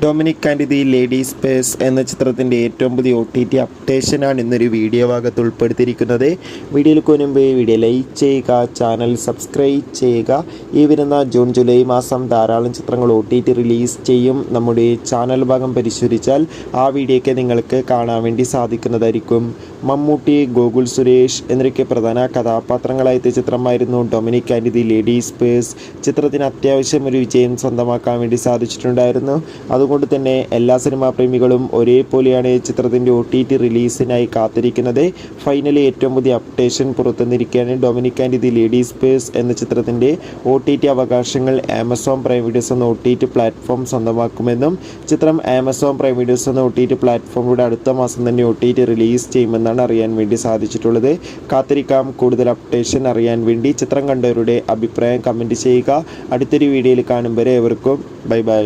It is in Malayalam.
Dominic and the ladies purse എന്ന ചിത്രത്തിൻ്റെ ഏറ്റവും പുതിയ OTT അപ്ഡേഷനാണ് ഇന്നൊരു വീഡിയോ ഭാഗത്ത് ഉൾപ്പെടുത്തിയിരിക്കുന്നത്. വീഡിയോയിലേക്ക് മുൻപ് വീഡിയോ ലൈക്ക് ചെയ്യുക, ചാനൽ സബ്സ്ക്രൈബ് ചെയ്യുക. ഈ വരുന്ന ജൂൺ ജൂലൈ മാസം ധാരാളം ചിത്രങ്ങൾ OTT റിലീസ് ചെയ്യും. നമ്മുടെ ചാനൽ ഭാഗം പരിശോധിച്ചാൽ ആ വീഡിയോയ്ക്ക് നിങ്ങൾക്ക് കാണാൻ വേണ്ടി സാധിക്കുന്നതായിരിക്കും. മമ്മൂട്ടി, ഗോകുൽ സുരേഷ് എന്നിവരൊക്കെ പ്രധാന കഥാപാത്രങ്ങളായ ചിത്രമായിരുന്നു Dominic and the ladies purse. ചിത്രത്തിന് അത്യാവശ്യം ഒരു വിജയം സ്വന്തമാക്കാൻ വേണ്ടി സാധിച്ചിട്ടുണ്ടായിരുന്നു. അതുകൊണ്ട് തന്നെ എല്ലാ സിനിമാ പ്രേമികളും ഒരേപോലെയാണ് ചിത്രത്തിൻ്റെ OTT റിലീസിനായി കാത്തിരിക്കുന്നത്. ഫൈനലി ഏറ്റവും പുതിയ അപ്ഡേഷൻ പുറത്തുവന്നിരിക്കുകയാണ്. Dominic and the ladies purse എന്ന ചിത്രത്തിൻ്റെ OTT അവകാശങ്ങൾ ആമസോൺ പ്രൈം വീഡിയോസ് എന്ന OTT പ്ലാറ്റ്ഫോം സ്വന്തമാക്കുമെന്നും ചിത്രം ആമസോൺ പ്രൈം വീഡിയോസ് എന്ന OTT പ്ലാറ്റ്ഫോമിലൂടെ അടുത്ത മാസം തന്നെ OTT റിലീസ് ചെയ്യുമെന്നാണ് അറിയാൻ വേണ്ടി സാധിച്ചിട്ടുള്ളത്. കാത്തിരിക്കാം കൂടുതൽ അപ്ഡേഷൻ അറിയാൻ വേണ്ടി. ചിത്രം കണ്ടവരുടെ അഭിപ്രായം കമൻറ്റ് ചെയ്യുക. അടുത്തൊരു വീഡിയോയിൽ കാണും വരെ ഏവർക്കും ബൈ ബൈ.